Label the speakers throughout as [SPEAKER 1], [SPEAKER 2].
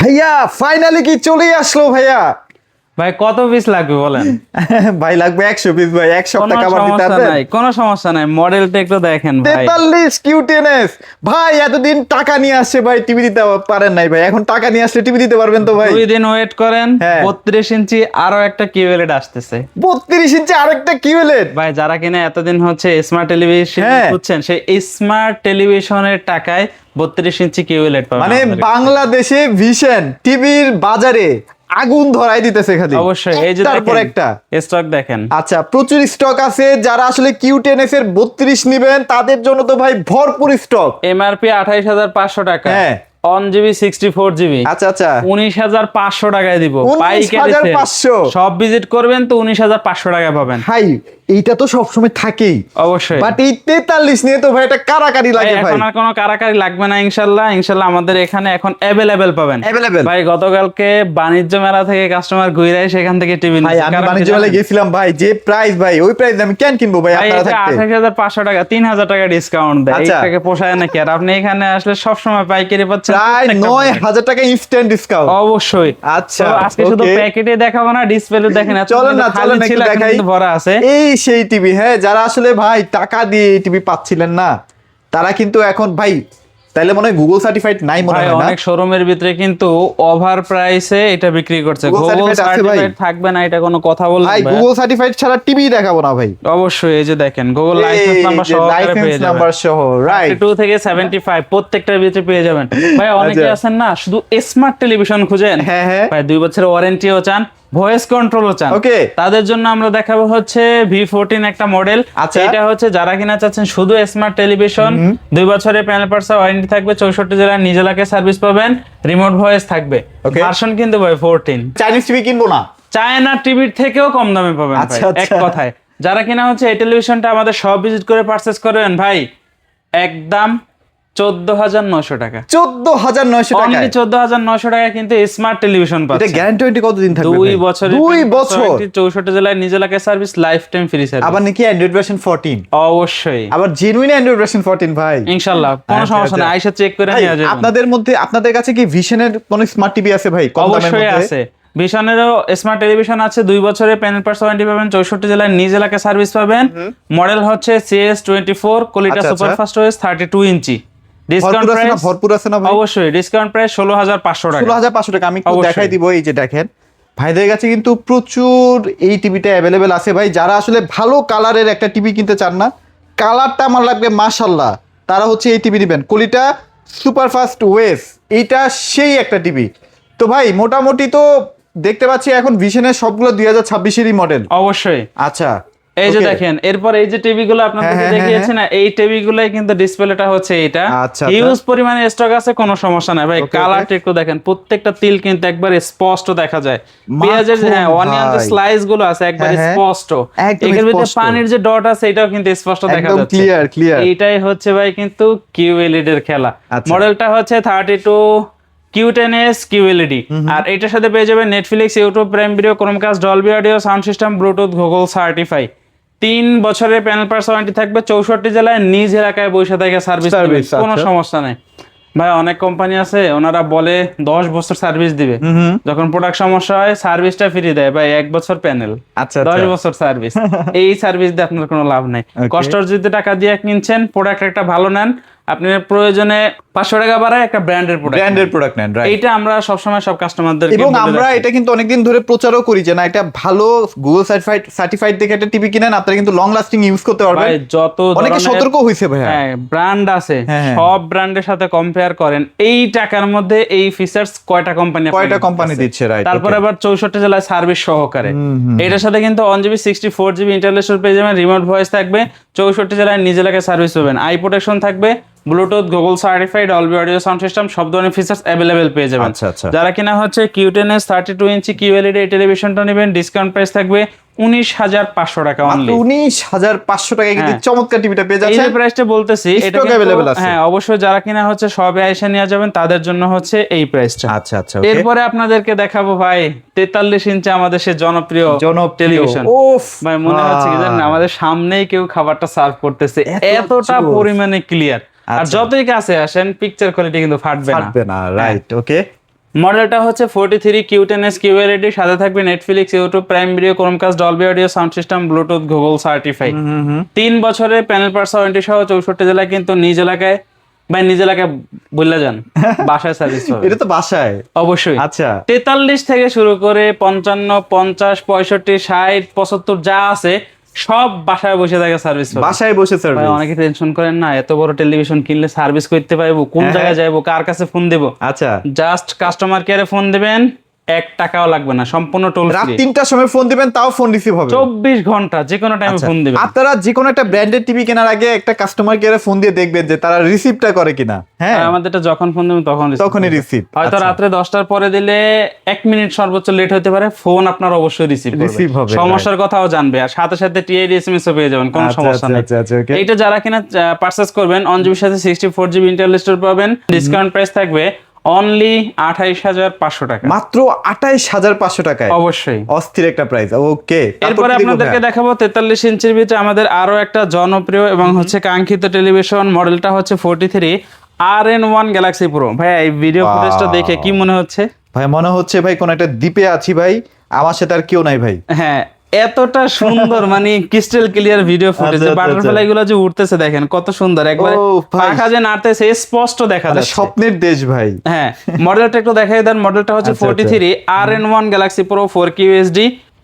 [SPEAKER 1] ভাইয়া ফাইনালি কি চলে আসলো ভাইয়া?
[SPEAKER 2] ভাই কত পিস লাগবে বলেন?
[SPEAKER 1] ভাই লাগবে 100 পিস ভাই, এক সপ্তাহ কাবার দিতে পারবেন?
[SPEAKER 2] কোনো সমস্যা নাই, মডেলটা একটু দেখেন ভাই।
[SPEAKER 1] 43 কিউ10s ভাই, এতদিন টাকা নিয়ে আসছে ভাই, টিভি দিতে পারেন নাই ভাই, এখন টাকা নিয়ে আসলে টিভি দিতে পারবেন তো ভাই?
[SPEAKER 2] 2 দিন ওয়েট করেন,
[SPEAKER 1] হ্যাঁ।
[SPEAKER 2] 32 ইঞ্চি আরো একটা কিউএলইডি আসতেছে।
[SPEAKER 1] 32 ইঞ্চি আরেকটা কিউএলইডি
[SPEAKER 2] ভাই যারা কিনা এতদিন হচ্ছে স্মার্ট টেলিভিশন
[SPEAKER 1] হ্যাঁ।
[SPEAKER 2] বুঝছেন, সেই স্মার্ট টেলিভিশনের টাকায় 32 ইঞ্চি কিউএলইডি পাবেন
[SPEAKER 1] মানে
[SPEAKER 2] আমাদের কাছে।
[SPEAKER 1] বাংলাদেশে ভিশন টিভির বাজারে আগুন ধরাই দিতেছে খালি।
[SPEAKER 2] অবশ্যই এই যে
[SPEAKER 1] তারপর একটা
[SPEAKER 2] স্টক দেখেন।
[SPEAKER 1] আচ্ছা, প্রচুর স্টক আছে। যারা আসলে কিউ10s এর 32 নেবেন তাদের জন্য তো ভাই ভরপুর স্টক।
[SPEAKER 2] এমআরপি 28,500 টাকা,
[SPEAKER 1] হ্যাঁ।
[SPEAKER 2] 1 GB 64 GB
[SPEAKER 1] আচ্ছা আচ্ছা,
[SPEAKER 2] 19,500 টাকায় দিব।
[SPEAKER 1] 19,500
[SPEAKER 2] সব ভিজিট করবেন তো 19,500 টাকা পাবেন।
[SPEAKER 1] ভাই এইটা তো সবসময় থাকেই,
[SPEAKER 2] অবশ্যই
[SPEAKER 1] বাট এই 43 নিয়ে তো ভাই এটা কারাকারি লাগে ভাই।
[SPEAKER 2] এখন আর কোনো কারাকারি লাগবে না, ইনশাল্লাহ আমাদের এখানে এখন অ্যাভেলেবেল পাবেন।
[SPEAKER 1] Available?
[SPEAKER 2] ভাই গতকালকে বাণিজ্য মেলা থেকে কাস্টমার ঘুরে সেখান থেকে টিভি
[SPEAKER 1] ভাই আমি বাণিজ্য মেলায় গেছিলাম ভাই, যে প্রাইস ভাই ওই প্রাইস আমি কেন কিনবো ভাই আপনারা থাকতে?
[SPEAKER 2] 28,500 টাকা, 3,000 টাকা ডিসকাউন্ট দেয়।
[SPEAKER 1] আচ্ছা।
[SPEAKER 2] এইটাকে পোষায় নাকি? আর আপনি এখানে আসলে সব সময় পাইকারি পাচ্ছেন
[SPEAKER 1] প্রায়
[SPEAKER 2] প্রত্যেকটা
[SPEAKER 1] 9,000 টাকা ইনস্ট্যান্ট ডিসকাউন্ট।
[SPEAKER 2] অবশ্যই।
[SPEAKER 1] আচ্ছা,
[SPEAKER 2] তো আজকে শুধু
[SPEAKER 1] okay।
[SPEAKER 2] প্যাকেটে দেখাবো না, ডিসপ্লে দেখেন এত
[SPEAKER 1] চলেন না,
[SPEAKER 2] কিন্তু খালি
[SPEAKER 1] চলেন একটু
[SPEAKER 2] ছিল, এখন
[SPEAKER 1] দেখাই।
[SPEAKER 2] কিন্তু ভরা আছে।
[SPEAKER 1] এই সেই টিভি, হ্যাঁ, যারা আসলে ভাই টাকা দিয়ে এই টিভি পাচ্ছিলেন না, তারা কিন্তু এখন ভাই তাইলে মনে হয় গুগল সার্টিফাইড নাই মনে
[SPEAKER 2] ভাই
[SPEAKER 1] হয় না?
[SPEAKER 2] অনেক শোরুমের ভিতরে কিন্তু ওভার প্রাইসে এটা বিক্রি করছে।
[SPEAKER 1] Google
[SPEAKER 2] গুগল
[SPEAKER 1] certified আছে ভাই?
[SPEAKER 2] সার্টিফাইড থাকবে না এটা কোনো কথা বলবেন
[SPEAKER 1] ভাই
[SPEAKER 2] ভাই?
[SPEAKER 1] গুগল সার্টিফাইড ছাড়া টিভি দেখাবো না ভাই।
[SPEAKER 2] অবশ্যই এই যে দেখেন গুগল লাইসেন্স নাম্বার সহ
[SPEAKER 1] লাইসেন্স নাম্বার সহ, রাইট।
[SPEAKER 2] 2 থেকে 75 প্রত্যেকটার ভিতরে পেয়ে যাবেন। ভাই অনেকে
[SPEAKER 1] আচ্ছা।
[SPEAKER 2] আছেন না শুধু স্মার্ট টেলিভিশন খুঁজেন,
[SPEAKER 1] হ্যাঁ, হ্যাঁ।
[SPEAKER 2] ভাই 2 বছরের ওয়ারেন্টিও চান, ভয়েস কন্ট্রোলও চান,
[SPEAKER 1] Okay।
[SPEAKER 2] তাদের জন্য আমরা দেখাবো হচ্ছে V14 একটা মডেল।
[SPEAKER 1] আচ্ছা।
[SPEAKER 2] এটা হচ্ছে যারা কিনা চাচ্ছেন শুধু স্মার্ট টেলিভিশন, 2 বছরের প্যানেল পার্টস ওয়ারেন্টি থাকবে, 64 জেলায় নিজ এলাকায় সার্ভিস পাবেন, রিমোট ভয়েস থাকবে।
[SPEAKER 1] Okay।
[SPEAKER 2] ভার্সন কিন্তু ভাই 14,
[SPEAKER 1] চাইনিজ টিভি কিনবো না।
[SPEAKER 2] চায়না টিভির থেকেও কম দামে পাবেন ভাই।
[SPEAKER 1] আচ্ছা, আচ্ছা।
[SPEAKER 2] এক কথায় যারা কিনা হচ্ছে এই টেলিভিশনটা আমাদের সব ভিজিট করে পারচেজ করবেন ভাই, একদম 14,900 টাকা।
[SPEAKER 1] 14,900 টাকা।
[SPEAKER 2] অনলি 14,900 টাকা কিন্তু স্মার্ট টেলিভিশন
[SPEAKER 1] এটা
[SPEAKER 2] পাচ্ছেন।
[SPEAKER 1] গ্যারান্টি ওয়ারেন্টি কতদিন থাকবে?
[SPEAKER 2] 2 বছরের
[SPEAKER 1] 2 বছর।
[SPEAKER 2] 64 জেলায় নিজ এলাকায় service, life time free service.
[SPEAKER 1] আবার নাকি অ্যান্ড্রয়েড ভার্সন 14?
[SPEAKER 2] অবশ্যই
[SPEAKER 1] আবার জেনুইন অ্যান্ড্রয়েড ভার্সন 14 ভাই।
[SPEAKER 2] ইনশাআল্লাহ কোনো
[SPEAKER 1] আচ্ছা,
[SPEAKER 2] সমস্যা
[SPEAKER 1] আচ্ছা।
[SPEAKER 2] নাই, আইসা চেক করে
[SPEAKER 1] ভাই,
[SPEAKER 2] নিয়ে যাবেন।
[SPEAKER 1] আপনাদের কাছে কি ভিশনের কোন স্মার্ট টিভি আছে ভাই কম দামের
[SPEAKER 2] অবশ্যই
[SPEAKER 1] মধ্যে?
[SPEAKER 2] আছে, ভিশনেরও স্মার্ট টেলিভিশন আছে, 2 বছরের প্যানেল পার্টস ওয়ারেন্টি পাবেন, 64 জেলায় নিজ এলাকায় সার্ভিস পাবেন। মডেল হচ্ছে CS24, কোয়ালিটি
[SPEAKER 1] আচ্ছা,
[SPEAKER 2] সুপার
[SPEAKER 1] আচ্ছা।
[SPEAKER 2] ফাস্ট ওএস 32 ইঞ্চি। ডিসকাউন্ট
[SPEAKER 1] ভরপুর আছে না?
[SPEAKER 2] প্রাইস
[SPEAKER 1] ভরপুর আছে না ভাই?
[SPEAKER 2] অবশ্যই ডিসকাউন্ট প্রাইস 16,500 টাকা।
[SPEAKER 1] 16,500 টাকা। আমি একটু
[SPEAKER 2] অবশ্যই।
[SPEAKER 1] দেখাই দিব, এই যে দেখেন ভাইদের কাছে কিন্তু প্রচুর এই টিভিটা অ্যাভেলেবেল আছে ভাই। যারা আসলে ভালো কালারের একটা টিভি কিনতে চান না, কালারটা আমার লাগবে মাশাআল্লাহ, তারা হচ্ছে এই টিভি নেবেন, কোয়ালিটা সুপার ফাস্ট ওয়েস। এইটা সেই একটা টিভি। তো ভাই মোটামুটি তো দেখতে পাচ্ছি এখন ভিশনের সবগুলো 2026-এরই মডেল।
[SPEAKER 2] অবশ্যই
[SPEAKER 1] আচ্ছা,
[SPEAKER 2] এই যে
[SPEAKER 1] okay।
[SPEAKER 2] দেখেন, এরপর এই যে টিভি গুলো আপনাদের
[SPEAKER 1] হ্যাঁ,
[SPEAKER 2] দেখিয়েছি না, এই টিভি গুলাই কিন্তু ডিসপ্লেটা হচ্ছে এটা।
[SPEAKER 1] আচ্ছা,
[SPEAKER 2] হিউজ পরিমাণে স্টক আছে, কোনো সমস্যা নাই ভাই।
[SPEAKER 1] Okay,
[SPEAKER 2] কালারটা একটু দেখেন, প্রত্যেকটা তিল কিন্তু একবার স্পষ্ট দেখা যায়। পেঁয়াজের
[SPEAKER 1] মাখন
[SPEAKER 2] হ্যাঁ অনিয়ন যে
[SPEAKER 1] ভাই।
[SPEAKER 2] স্লাইস গুলো আছে একবার
[SPEAKER 1] হ্যাঁ, হ্যাঁ।
[SPEAKER 2] স্পষ্ট।
[SPEAKER 1] একদম
[SPEAKER 2] এর ভিতরে
[SPEAKER 1] স্পষ্ট।
[SPEAKER 2] পানির যে ডট আছে এটাও কিন্তু স্পষ্ট দেখা
[SPEAKER 1] একদম
[SPEAKER 2] যাচ্ছে।
[SPEAKER 1] ক্লিয়ার।
[SPEAKER 2] এইটাই হচ্ছে ভাই কিন্তু QLED এর খেলা।
[SPEAKER 1] আচ্ছা।
[SPEAKER 2] মডেলটা হচ্ছে 32 Q10s QLED, আর এটার সাথে পেয়ে যাবেন Netflix, YouTube prime video, Chromecast, Dolby audio, sound system, Bluetooth, Google certify. 3 বছরের প্যানেল পার্টস ওয়ারেন্টি থাকবে, 64 জেলায় নিজ এলাকায় বসে থেকে সার্ভিস দিবে, কোনো
[SPEAKER 1] আচ্ছা।
[SPEAKER 2] সমস্যা নাই ভাই। অনেক কোম্পানি আছে ওনারা বলে 10 বছর সার্ভিস দিবে, যখন প্রোডাক্ট সমস্যা হয় সার্ভিসটা ফ্রি দেয় ভাই, 1 বছর প্যানেল,
[SPEAKER 1] আচ্ছা,
[SPEAKER 2] 10
[SPEAKER 1] আচ্ছা।
[SPEAKER 2] বছর সার্ভিস। এই সার্ভিস দিয়ে আপনার কোনো লাভ নাই।
[SPEAKER 1] Okay।
[SPEAKER 2] কষ্ট অর্জিত টাকা দিয়ে কিনছেন, প্রোডাক্ট একটা ভালো নেন, আপনি প্রয়োজনে 500 টাকা বাড়ায় একটা ব্র্যান্ডের
[SPEAKER 1] প্রোডাক্ট নেন, রাইট।
[SPEAKER 2] এইটা আমরা সবসময় সব কাস্টমারদের
[SPEAKER 1] এবং আমরা এটা কিন্তু অনেকদিন ধরে প্রচারও করি যে না, এটা ভালো গুগল সার্টিফাইড দেখে একটা টিভি কিনেন, আপনারা কিন্তু লং লাস্টিং ইউজ করতে পারবেন।
[SPEAKER 2] ভাই যত
[SPEAKER 1] অনেকে
[SPEAKER 2] ধরনের
[SPEAKER 1] সতর্ক হইছে ভাই।
[SPEAKER 2] হ্যাঁ ব্র্যান্ড আছে,
[SPEAKER 1] হ্যাঁ, হ্যাঁ।
[SPEAKER 2] সব ব্র্যান্ডের সাথে কম্পেয়ার করেন, এই টাকার মধ্যে এই ফিচারস কয়টা কোম্পানি
[SPEAKER 1] দিচ্ছে, রাইট।
[SPEAKER 2] তারপরে আবার 64 জেলায় সার্ভিস সহকারে। এটার সাথে কিন্তু 1 GB 64 GB ইন্টারন্যাশনাল পেয়ে যাবেন, রিমোট ভয়েস থাকবে, 64 জেলায় নিজ এলাকায় সার্ভিস পাবেন, আই প্রোটেকশন থাকবে, Bluetooth, Google certified, Dolby audio, sound system, সব ধরনের ফিচার্স अवेलेबल পেয়ে যাবেন।
[SPEAKER 1] আচ্ছা, আচ্ছা।
[SPEAKER 2] যারা কিনা হচ্ছে Q10s 32 ইঞ্চি QLED এই টেলিভিশনটা নেবেন, ডিসকাউন্ট প্রাইস থাকবে 19,500 টাকা অনলি।
[SPEAKER 1] 19,500 টাকায় কিন্তু
[SPEAKER 2] হ্যাঁ।
[SPEAKER 1] চমৎকার টিভিটা পেয়ে
[SPEAKER 2] এই
[SPEAKER 1] যাচ্ছেন।
[SPEAKER 2] যে প্রাইসটা বলতেছি এটা
[SPEAKER 1] Stock available আছে।
[SPEAKER 2] হ্যাঁ অবশ্যই যারা কিনা হচ্ছে সবে আইসা নিয়ে যাবেন তাদের জন্য হচ্ছে এই প্রাইসটা।
[SPEAKER 1] আচ্ছা, আচ্ছা, okay।
[SPEAKER 2] এরপরে আপনাদেরকে দেখাবো ভাই 43 ইঞ্চি আমাদের সে জনপ্রিয় টেলিভিশন।
[SPEAKER 1] ওফ
[SPEAKER 2] ভাই মনে হচ্ছে কি জানেন, আমাদের সামনেই কেউ খাবারটা সার্ভ করতেছে, এতটা
[SPEAKER 1] জোস।
[SPEAKER 2] পরিমাণে ক্লিয়ার। আর
[SPEAKER 1] আচ্ছা।
[SPEAKER 2] যতই কাছে আসেন পিকচার কোয়ালিটি কিন্তু ফাটবে না।
[SPEAKER 1] রাইট, ওকে।
[SPEAKER 2] মডেলটা হচ্ছে 43 Q10s QLED, সাথে থাকবে Netflix, YouTube, prime video, Chromecast, Dolby audio, sound system, Bluetooth, Google certify. 3 বছরের প্যানেল পার্স ওয়ারেন্টি সহ 64 জেলায়, কিন্তু নিজ এলাকায় বললে যান বাসায় সার্ভিস পাবে।
[SPEAKER 1] এটা তো বাসায়
[SPEAKER 2] অবশ্যই।
[SPEAKER 1] আচ্ছা
[SPEAKER 2] 43 থেকে শুরু করে 55, 50, 65, 60, 75 যা আছে সব বাসায় বসে থাকে সার্ভিস পাবে।
[SPEAKER 1] বাসায় বসে
[SPEAKER 2] ভাই
[SPEAKER 1] সার্ভিস।
[SPEAKER 2] অনেকে টেনশন করেন না, এত বড় টেলিভিশন কিনলে সার্ভিস করতে পারবো, কোন
[SPEAKER 1] হ্যাঁ।
[SPEAKER 2] জায়গায় যাইবো, কার কাছে ফোন দেবো?
[SPEAKER 1] আচ্ছা
[SPEAKER 2] জাস্ট কাস্টমার কেয়ারে ফোন দিবেন, 1 টাকাও লাগবে না, সম্পূর্ণ টোল
[SPEAKER 1] রাত
[SPEAKER 2] ফ্রি।
[SPEAKER 1] 3টার সময় ফোন দিবেন, তাও ফোন রিসিভ হবে।
[SPEAKER 2] 24 ঘন্টা যে কোনো টাইমে
[SPEAKER 1] আচ্ছা,
[SPEAKER 2] ফোন দিবেন।
[SPEAKER 1] আপনারা যে কোনো একটা ব্র্যান্ডের টিভি কেনার আগে একটা কাস্টমার কেয়ারে ফোন দিয়ে দেখবেন যে তারা রিসিভটা করে কিনা। হ্যাঁ
[SPEAKER 2] আর আমাদেরটা যখন ফোন দেবেন তখন receive
[SPEAKER 1] তখনই
[SPEAKER 2] করবে।
[SPEAKER 1] রিসিভ।
[SPEAKER 2] হয়তো রাত্রে 10টার পরে দিলে 1 মিনিট সর্বোচ্চ লেট হতে পারে, ফোন আপনার অবশ্যই রিসিভ
[SPEAKER 1] Receive হবে,
[SPEAKER 2] সমস্যার কথাও জানবে, আর সাথে সাথে টিআইডি এসএমএস ও পেয়ে যাবেন, কোনো
[SPEAKER 1] আচ্ছা,
[SPEAKER 2] সমস্যা
[SPEAKER 1] আচ্ছা,
[SPEAKER 2] নেই।
[SPEAKER 1] আচ্ছা, আচ্ছা, okay.
[SPEAKER 2] এইটা যারা কিনা পারচেজ করবেন, 1GB সাথে 64GB ইন্টারনাল স্টোর পাবেন, ডিসকাউন্ট প্রাইস থাকবে অনলি 28,500 টাকা,
[SPEAKER 1] মাত্র 28,500 টাকায়।
[SPEAKER 2] অবশ্যই।
[SPEAKER 1] অস্থির একটা প্রাইস। ওকে
[SPEAKER 2] এরপরে আপনাদেরকে দেখাবো 43 ইঞ্চির ভিতরে আমাদের আরো একটা জনপ্রিয় এবং হচ্ছে কাঙ্ক্ষিত টেলিভিশন। মডেলটা হচ্ছে 43 RN1 গ্যালাক্সি প্রো। ভাই এই ভিডিও ফুটেজটা দেখে কি মনে হচ্ছে?
[SPEAKER 1] ভাই মনে হচ্ছে ভাই কোন একটা দ্বীপে আছি ভাই, আমার সাথে আর কেউ নাই ভাই।
[SPEAKER 2] হ্যাঁ, এতটা সুন্দর মানে ক্রিস্টাল ক্লিয়ার ভিডিও ফুটেজ,
[SPEAKER 1] আচ্ছা,
[SPEAKER 2] বাটারফ্লাই গুলো যে উঠতেছে দেখেন কত সুন্দর, একবার
[SPEAKER 1] ও ভাই।
[SPEAKER 2] পাখা যে নাড়তেছে স্পষ্ট দেখা
[SPEAKER 1] মানে
[SPEAKER 2] যাচ্ছে।
[SPEAKER 1] স্বপ্নের দেশ ভাই।
[SPEAKER 2] হ্যাঁ, মডেলটা একটু দেখাই দেন। মডেলটা হচ্ছে
[SPEAKER 1] আচ্ছা,
[SPEAKER 2] 43 RN1 Galaxy pro 4K UHD।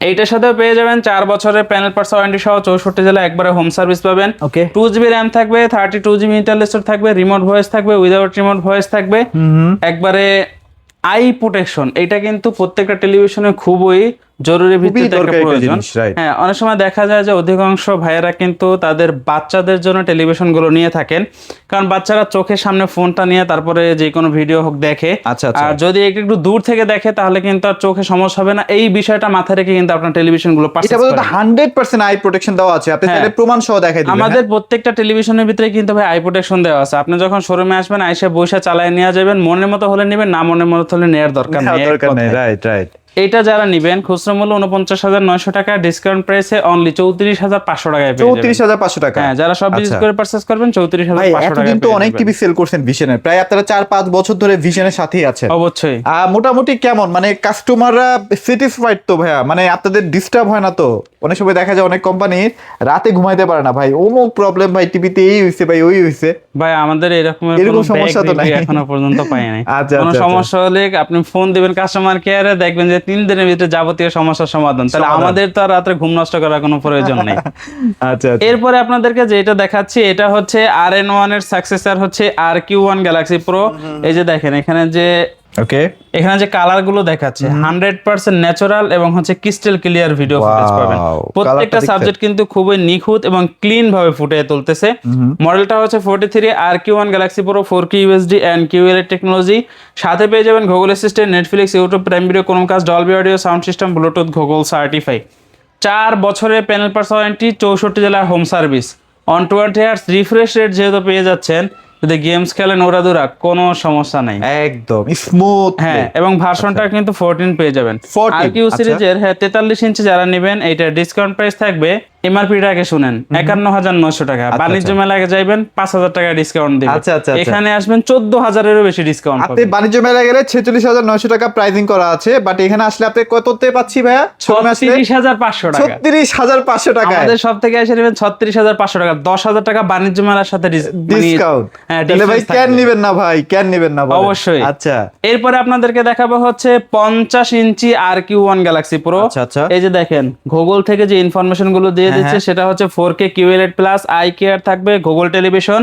[SPEAKER 2] এইটার সাথেও পেয়ে যাবেন 4 বছরের প্যানেল পার্স ওয়ারেন্টি সহ 64 জেলা একবারে হোম সার্ভিস পাবেন।
[SPEAKER 1] ওকে
[SPEAKER 2] 2GB র্যাম থাকবে, 32GB ইন্টারনাল স্টোর থাকবে, রিমোট ভয়েস থাকবে, উইদাউট রিমোট ভয়েস থাকবে, একবারে আই প্রোটেকশন। এটা কিন্তু প্রত্যেকটা টেলিভিশনে খুবই জরুরি ভিত্তিতে একটা
[SPEAKER 1] দরকারি একটা
[SPEAKER 2] প্রয়োজন।
[SPEAKER 1] জিনিস, right?
[SPEAKER 2] হ্যাঁ, অনেক সময় দেখা যায় যে অধিকাংশ ভাইয়েরা কিন্তু তাদের বাচ্চাদের জন্য টেলিভিশন গুলো নিয়ে থাকেন, কারণ বাচ্চারা চোখের সামনে ফোনটা নিয়ে তারপরে যে কোনো ভিডিও হোক দেখে।
[SPEAKER 1] আচ্ছা, আচ্ছা।
[SPEAKER 2] আর যদি একটু দূর থেকে দেখে তাহলে কিন্তু আর চোখে সমস্যা হবে না। এই বিষয়টা মাথায় রেখে কিন্তু আপনার টেলিভিশন গুলো
[SPEAKER 1] এটা
[SPEAKER 2] পারচেজ
[SPEAKER 1] বলতে
[SPEAKER 2] করেন।
[SPEAKER 1] 100% আই প্রোটেকশন দেওয়া আছে, আপনি
[SPEAKER 2] হ্যাঁ।
[SPEAKER 1] তাহলে প্রমাণ সহ দেখাই দিবেন।
[SPEAKER 2] আমাদের প্রত্যেকটা টেলিভিশনের ভিতরে কিন্তু ভাই আই প্রোটেকশন দেওয়া আছে। আপনি যখন শোরুমে আসবেন, আইসা বসে চালায় নিয়ে যাবেন, মনের মতো হলে নেবেন, না মনের মতো হলে নেওয়ার দরকার নেই। এক
[SPEAKER 1] দরকার নেই,
[SPEAKER 2] কথায়।
[SPEAKER 1] Right right.
[SPEAKER 2] এইটা যারা নিবেন খুচরা মূল্য 49,900 টাকা, ডিসকাউন্ট প্রাইসে অনলি 34,500 টাকায় পেয়ে যাবেন।
[SPEAKER 1] 34,500 টাকা।
[SPEAKER 2] হ্যাঁ, যারা সব বিজনেস
[SPEAKER 1] আচ্ছা।
[SPEAKER 2] করে পারচেজ করবেন
[SPEAKER 1] ভাই
[SPEAKER 2] 34,500 টাকা
[SPEAKER 1] এতদিন তো অনেক টিভি সেল করছেন ভিশনের, প্রায় আপনারা 4-5 বছর ধরে ভিশনের সাথেই আছেন।
[SPEAKER 2] অবশ্যই।
[SPEAKER 1] মোটামুটি কেমন মানে কাস্টমাররা স্যাটিসফাইড তো ভাইয়া? মানে আপনাদের ডিস্টার্ব হয় না তো? অনেক সময় দেখা যায় অনেক কোম্পানি রাতে ঘুমাইতে পারে না ভাই, অমুক প্রবলেম ভাই, টিভিতে এই হইছে ভাই, ওই হইছে।
[SPEAKER 2] ভাই আমাদের এরকম
[SPEAKER 1] সমস্যা তো নাই।
[SPEAKER 2] এখনো পর্যন্ত পাই নাই।
[SPEAKER 1] আচ্ছা,
[SPEAKER 2] কোনো
[SPEAKER 1] আচ্ছা,
[SPEAKER 2] সমস্যা হলে আপনি ফোন দিবেন কাস্টমার কেয়ারে, দেখবেন যে 3 দিনের ভিতরে যাবতীয় সমস্যার সমাধান। তাহলে
[SPEAKER 1] সমাধান।
[SPEAKER 2] আমাদের তো আর রাতে ঘুম নষ্ট করার কোনো প্রয়োজন নেই।
[SPEAKER 1] আচ্ছা আচ্ছা।
[SPEAKER 2] এরপরে আপনাদেরকে যেটা দেখাচ্ছি এটা হচ্ছে RN1 এর সাকসেসর হচ্ছে RQ1 গ্যালাক্সি প্রো। এই যে দেখেন এখানে যে
[SPEAKER 1] ওকে
[SPEAKER 2] যে কালার গুলো দেখাচ্ছে 100% ন্যাচারাল এবং হচ্ছে crystal clear video footage
[SPEAKER 1] Wow,
[SPEAKER 2] পাবেন। প্রত্যেকটা
[SPEAKER 1] কালারটা দেখতে-
[SPEAKER 2] সাবজেক্ট কিন্তু খুবই নিখুঁত এবং ক্লিন ভাবে ফুটিয়ে তুলতেছে। মডেলটা হচ্ছে 43 RQ1 galaxy pro 4K UHD and QLED technology. সাথে পেয়ে যাবেন Google assistant, Netflix, YouTube, prime video, Chromecast, Dolby audio, sound system, Bluetooth, Google certify. 4 বছরের প্যানেল পার্স ওয়ারেন্টি, 64 জেলার home service, on 20 Hz refresh rate যেহেতু পেয়ে যাচ্ছেন, যদি games খেলেন ওরাদুরা কোনো সমস্যা নাই,
[SPEAKER 1] একদম স্মুথ।
[SPEAKER 2] হ্যাঁ। এবং ভার্সনটা কিন্তু 14 পেয়ে যাবেন।
[SPEAKER 1] 14,
[SPEAKER 2] আর কিউ সিরিজের 43 ইঞ্চি যারা নেবেন, এইটা ডিসকাউন্ট প্রাইস থাকবে, এমআরপিটা আগে শুনেন, 51,900 টাকা। বাণিজ্য মেলায় যাইবেন 5,000 টাকা ডিসকাউন্ট দিবেন।
[SPEAKER 1] আচ্ছা, আচ্ছা, আচ্ছা।
[SPEAKER 2] এখানে আসবেন 14,000-এরও বেশি ডিসকাউন্ট
[SPEAKER 1] আপনি
[SPEAKER 2] পাবেন।
[SPEAKER 1] বাণিজ্য মেলায় গেলে 46,900 টাকা প্রাইসিং করা আছে, বাট এখানে আসলে আপনি কততে পাচ্ছি ভাইয়া?
[SPEAKER 2] 36,500 টাকা।
[SPEAKER 1] 36,500 টাকা
[SPEAKER 2] আমাদের সব থেকে এসে নেবেন 36,500 টাকা, 10,000 টাকা বাণিজ্য মেলার সাথে
[SPEAKER 1] ডিসকাউন্ট।
[SPEAKER 2] হ্যাঁ,
[SPEAKER 1] তাহলে ভাই
[SPEAKER 2] difference
[SPEAKER 1] কেন
[SPEAKER 2] থাকবে।
[SPEAKER 1] নিবেন না ভাই, কেন নিবেন না বলেন?
[SPEAKER 2] অবশ্যই।
[SPEAKER 1] আচ্ছা
[SPEAKER 2] এরপরে আপনাদেরকে দেখাবো হচ্ছে 50 ইঞ্চি RQ1 গ্যালাক্সি প্রো।
[SPEAKER 1] আচ্ছা, আচ্ছা।
[SPEAKER 2] এই যে দেখেন গুগল থেকে যে ইনফরমেশন গুলো দিয়ে দিচ্ছে সেটা হচ্ছে 4K QLED plus eye care থাকবে, গুগল টেলিভিশন,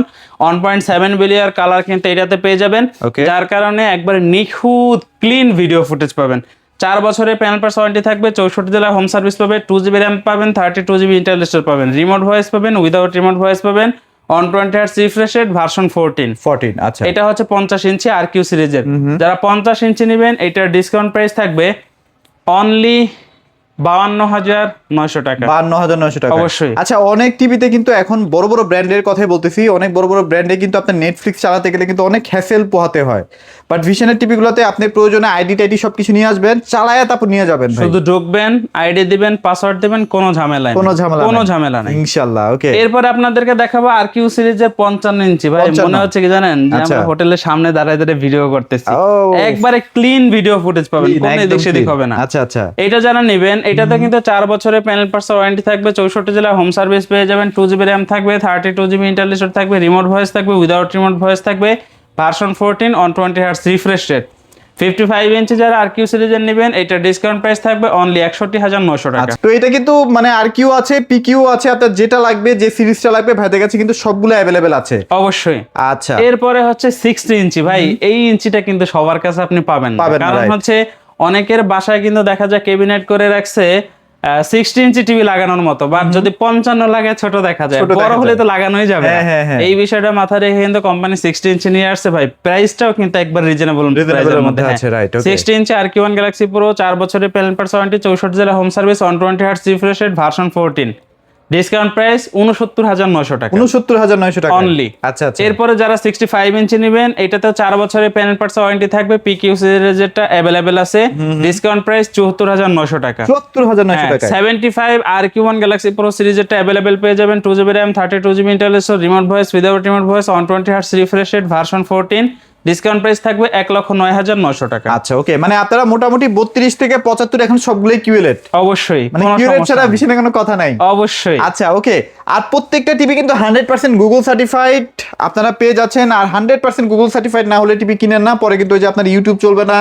[SPEAKER 2] 1.7 বিলিয়ন কালার কিন্তু এটাতে পেয়ে যাবেন,
[SPEAKER 1] Okay.
[SPEAKER 2] যার কারণে একবার নিখুঁত ক্লিন ভিডিও ফুটেজ পাবেন। 4 বছরের প্যানেল পার্স ওয়ারেন্টি থাকবে, 64 জেলার হোম সার্ভিস পাবে, 2GB র্যাম পাবেন, 32GB ইন্টারনাল স্টোর পাবেন, রিমোট ভয়েস পাবেন, উইদাউট রিমোট ভয়েস পাবেন, on 20 Hz refresh rate, version 14।
[SPEAKER 1] আচ্ছা
[SPEAKER 2] এটা হচ্ছে 50 ইঞ্চি RQ সিরিজের। যারা 50 ইঞ্চি নেবেন এটার ডিসকাউন্ট প্রাইস থাকবে অনলি 52,900 টাকা।
[SPEAKER 1] 52,900 টাকা
[SPEAKER 2] অবশ্যই।
[SPEAKER 1] আচ্ছা, অনেক টিভিতে কিন্তু এখন বড় বড় ব্র্যান্ডের কথাই বলতেছি, অনেক বড় বড় ব্র্যান্ডে কিন্তু আপনার নেটফ্লিক্স চালাতে গেলে কিন্তু অনেক হ্যাসেল পোহাতে হয়, বাট ভিশনের টিভিগুলোতে আপনি প্রয়োজনে আইডি টাইডি সবকিছু নিয়ে আসবেন, চালায়া তারপর নিয়ে যাবেন ভাই।
[SPEAKER 2] শুধু ঢুকবেন, আইডি দিবেন, পাসওয়ার্ড দিবেন, কোনো ঝামেলা নেই, কোনো ঝামেলা নেই
[SPEAKER 1] ইনশাআল্লাহ। ওকে,
[SPEAKER 2] এরপরে আপনাদেরকে দেখাবো আর কিউ সিরিজের 55 ইঞ্চি ভাই।
[SPEAKER 1] 55
[SPEAKER 2] মনে হচ্ছে কি জানেন, যে
[SPEAKER 1] আচ্ছা।
[SPEAKER 2] আমরা হোটেলের সামনে দাঁড়ায় দাঁড়ায় ভিডিও করতেছি।
[SPEAKER 1] ও,
[SPEAKER 2] একবারে ক্লিন ভিডিও ফুটেজ পাবেন,
[SPEAKER 1] clean,
[SPEAKER 2] কোনো
[SPEAKER 1] একদম
[SPEAKER 2] এদিক সেদিক
[SPEAKER 1] clean।
[SPEAKER 2] হবে না।
[SPEAKER 1] আচ্ছা আচ্ছা,
[SPEAKER 2] এটা যারা নেবেন, এটাতে কিন্তু 4 বছরের প্যানেল পার্টস ওয়ারেন্টি থাকবে, 64 জেলা হোম সার্ভিস পেয়ে যাবেন, 2GB র্যাম থাকবে, 32GB ইন্টারনাল স্টোরেজ থাকবে, রিমোট ভয়েস থাকবে, উইদাউট রিমোট ভয়েস থাকবে, version 14 on 20 hertz refresh rate. 55 ইঞ্চি যারা আর কিউ সিরিজের নেবেন, এটা ডিসকাউন্ট প্রাইস থাকবে অনলি 61,900 টাকা।
[SPEAKER 1] তো এটা কিন্তু মানে আর কিউ আছে, পিকিউ আছে, আপনার যেটা লাগবে, যে সিরিজটা লাগবে ভাইদের কাছে কিন্তু সবগুলো অ্যাভেলেবেল আছে।
[SPEAKER 2] অবশ্যই।
[SPEAKER 1] আচ্ছা,
[SPEAKER 2] এরপরে হচ্ছে 60 ইঞ্চি ভাই, এই ইঞ্চিটা কিন্তু সবার কাছে আপনি পাবেন না,
[SPEAKER 1] পাবেন না,
[SPEAKER 2] কারণ
[SPEAKER 1] right।
[SPEAKER 2] হচ্ছে অনেকের বাসায় কিন্তু দেখা যায় ক্যাবিনেট করে রাখছে 60 ইঞ্চি টিভি লাগানোর মতো, বাট যদি 55 লাগে ছোট দেখা যায়,
[SPEAKER 1] ছোট
[SPEAKER 2] বড়
[SPEAKER 1] দেখা
[SPEAKER 2] হলে
[SPEAKER 1] যায়।
[SPEAKER 2] তো লাগানোই যাবে না।
[SPEAKER 1] হ্যাঁ, হ্যাঁ, হ্যাঁ।
[SPEAKER 2] এই বিষয়টা মাথায় রেখে কিন্তু কোম্পানি 60 ইঞ্চি নিয়ে আসছে ভাই, প্রাইসটাও কিন্তু একবার রিজনেবল
[SPEAKER 1] Reasonable এর মধ্যে আছে, right, okay।
[SPEAKER 2] 60 ইঞ্চি আর কিউ ওয়ান গ্যালাক্সি প্রো, 4 বছরের প্যানেল পার্টস ওয়ারেন্টি, 64 জেলা home service, on 20 hertz refresh rate, version 14, discount price 69,900 টাকা
[SPEAKER 1] 69,900 টাকা
[SPEAKER 2] অনলি।
[SPEAKER 1] আচ্ছা আচ্ছা,
[SPEAKER 2] এরপরে যারা 65 ইঞ্চি নেবেন, এটাতে 4 বছরের প্যানেল পার্টস ওয়ারেন্টি থাকবে, পিকিউ সিরিজেরটা अवेलेबल আছে, ডিসকাউন্ট প্রাইস 74,900 টাকা।
[SPEAKER 1] 74,900 টাকা
[SPEAKER 2] 75 আর কিউ ওয়ান গ্যালাক্সি প্রো সিরিজেরটা अवेलेबल পেয়ে যাবেন, 2GB RAM, 32GB internal storage, remote voice, without remote voice, on 20 hertz refresh rate, version 14, discount price থাকবে 1,09,900 টাকা।
[SPEAKER 1] আচ্ছা, ওকে, মানে আপনারা মোটামুটি 32 থেকে 75 এখন সবগুলোই কিউএলইড,
[SPEAKER 2] অবশ্যই,
[SPEAKER 1] মানে
[SPEAKER 2] কোনো
[SPEAKER 1] কিউএলইড
[SPEAKER 2] সমস্যা
[SPEAKER 1] ছাড়া
[SPEAKER 2] নেই।
[SPEAKER 1] ভিশনে কোনো কথা নাই।
[SPEAKER 2] অবশ্যই।
[SPEAKER 1] আচ্ছা, ওকে, আর প্রত্যেকটা টিভি কিন্তু 100% গুগল সার্টিফাইড আপনারা পেয়ে যাচ্ছেন, আর 100% গুগল সার্টিফাইড না হলে টিভি কিনেন না, পরে কিন্তু ওই যে আপনার ইউটিউব চলবে না,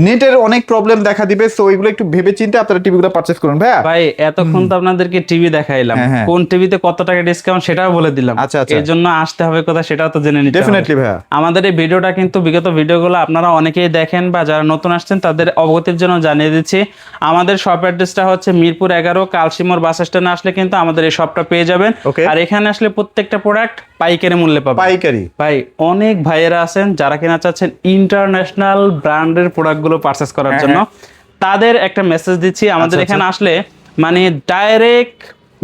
[SPEAKER 1] নেটের অনেক প্রবলেম দেখা দিবে, সো এগুলো একটু ভেবে চিন্তে আপনারা টিভিগুলো পারচেজ করুন ভাইয়া।
[SPEAKER 2] ভাই এতক্ষণ তো আপনাদেরকে টিভি দেখাইলাম,
[SPEAKER 1] হ্যাঁ, হ্যাঁ।
[SPEAKER 2] কোন টিভিতে কত টাকা ডিসকাউন্ট সেটাও বলে দিলাম।
[SPEAKER 1] আচ্ছা, আচ্ছা।
[SPEAKER 2] এর জন্য আসতে হবে কোথায় সেটাও তো জেনে নিতে হবে।
[SPEAKER 1] ডেফিনেটলি ভাইয়া।
[SPEAKER 2] আমাদের এই ভিডিওটা কিন্তু বিগত ভিডিওগুলো আপনারা অনেকেই দেখেন, বা যারা নতুন আসছেন তাদের অবগতির জন্য জানিয়ে দিচ্ছি, আমাদের শপ অ্যাড্রেসটা হচ্ছে মিরপুর 11 কালসিমোর বাস স্ট্যান্ডে আসলে কিন্তু আমাদের এই শপটা পেয়ে যাবেন।
[SPEAKER 1] Okay।
[SPEAKER 2] আর এখানে আসলে প্রত্যেকটা প্রোডাক্ট পাইকারি মূল্যে পাবেন।
[SPEAKER 1] পাইকারি
[SPEAKER 2] ভাই অনেক ভাইয়েরা আছেন যারা কিনা চাচ্ছেন ইন্টারন্যাশনাল ব্র্যান্ডের প্রোডাক্টগুলো পারচেস করার জন্য, তাদের একটা মেসেজ দিচ্ছি, আমাদের
[SPEAKER 1] আচ্ছা,
[SPEAKER 2] এখানে আসলে মানে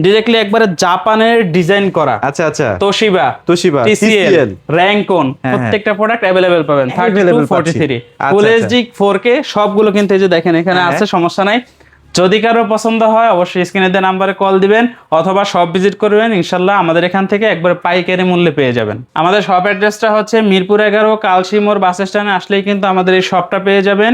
[SPEAKER 2] ডিরেক্টলি একবারে জাপানের ডিজাইন করা,
[SPEAKER 1] আচ্ছা আচ্ছা,
[SPEAKER 2] Toshiba,
[SPEAKER 1] Toshiba,
[SPEAKER 2] TCL,
[SPEAKER 1] TCL,
[SPEAKER 2] Rancon,
[SPEAKER 1] হ্যাঁ।
[SPEAKER 2] প্রত্যেকটা প্রোডাক্ট अवेलेबल পাবেন, 32 43
[SPEAKER 1] আচ্ছা,
[SPEAKER 2] ফুল
[SPEAKER 1] আচ্ছা।
[SPEAKER 2] এইচডি 4K সবগুলো কিন্তু এই যে দেখেন এখানে
[SPEAKER 1] হ্যাঁ।
[SPEAKER 2] আছে, সমস্যা নাই। যদি কারো পছন্দ হয় অবশ্যই স্ক্রিনে দেওয়া নাম্বারে কল দিবেন অথবা শপ ভিজিট করবেন, ইনশাল্লাহ আমাদের এখান থেকে একবার পাইকারি মূল্যে পেয়ে যাবেন। আমাদের শপ অ্যাড্রেসটা হচ্ছে মিরপুর 11 কালসিমোর বাস স্ট্যান্ডে আসলেই কিন্তু আমাদের এই শপটা পেয়ে যাবেন,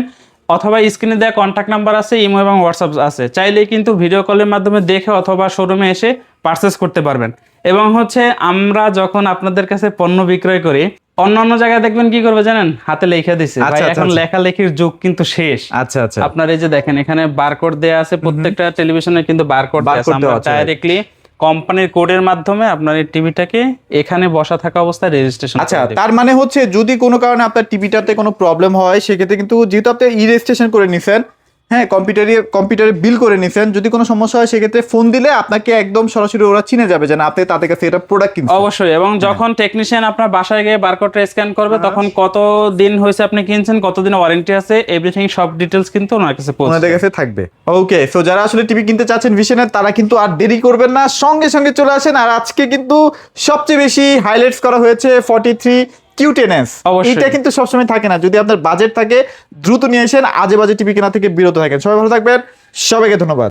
[SPEAKER 2] অথবা স্ক্রিনে দেওয়া কন্ট্যাক্ট নাম্বার আছে, ইমো এবং হোয়াটসঅ্যাপ আছে, চাইলেই কিন্তু ভিডিও কলের মাধ্যমে দেখে অথবা শোরুমে এসে পারচেস করতে পারবেন। এবং হচ্ছে আমরা যখন আপনাদের কাছে পণ্য বিক্রয় করি, অন্যান্য জায়গায় দেখবেন কি করবে জানেন, হাতে লেখা দিছে, ভাই
[SPEAKER 1] আচ্ছা,
[SPEAKER 2] এখন
[SPEAKER 1] আচ্ছা।
[SPEAKER 2] লেখালেখির যুগ কিন্তু শেষ।
[SPEAKER 1] আচ্ছা আচ্ছা,
[SPEAKER 2] আপনার এই যে দেখেন এখানে বারকোড দেয়া আছে, প্রত্যেকটা টেলিভিশনে কিন্তু বারকোড দেয়া আছে,
[SPEAKER 1] Barcode
[SPEAKER 2] আমরা
[SPEAKER 1] দেওয়া আছে,
[SPEAKER 2] ডাইরেক্টলি কোম্পানির কোডের মাধ্যমে আপনার এই টিভিটাকে এখানে বসা থাকা অবস্থায় রেজিস্ট্রেশন
[SPEAKER 1] আচ্ছা, তার মানে হচ্ছে যদি কোনো কারণে আপনার টিভিটাতে কোনো প্রবলেম হয়, সেক্ষেত্রে কিন্তু যেহেতু আপনি রেজিস্ট্রেশন করে নিছেন, হ্যাঁ, কম্পিউটারে বিল করে নিছেন, যদি কোনো সমস্যা হয় সেক্ষেত্রে ফোন দিলে আপনাকে একদম সরাসরি ওরা চিনে যাবে যে না আপনি তাদের কাছে এটা প্রোডাক্ট কিনছেন।
[SPEAKER 2] অবশ্যই। এবং যখন টেকনিশিয়ান আপনার বাসায় গিয়ে বারকোডটা স্ক্যান করবে, তখন কত দিন হয়েছে আপনি কিনছেন, কতদিন ওয়ারেন্টি আছে, এভরিথিং সব ডিটেলস কিন্তু ওনার কাছে পৌঁছে
[SPEAKER 1] ওনাদের কাছে থাকবে। ওকে, সো যারা আসলে টিভি কিনতে চাচ্ছেন ভিশনের, তারা কিন্তু আর দেরি করবেন না, সঙ্গে সঙ্গে চলে আসেন। আর আজকে কিন্তু সবচেয়ে বেশি হাইলাইটস করা হয়েছে 43 Q10s।
[SPEAKER 2] অবশ্যই।
[SPEAKER 1] এটা কিন্তু সবসময় থাকে না, যদি আপনার বাজেট থাকে দ্রুত নিয়ে আসেন, আজে বাজে টিভি কেনা থেকে বিরত থাকেন। সবাই ভালো থাকবেন, সবাইকে ধন্যবাদ।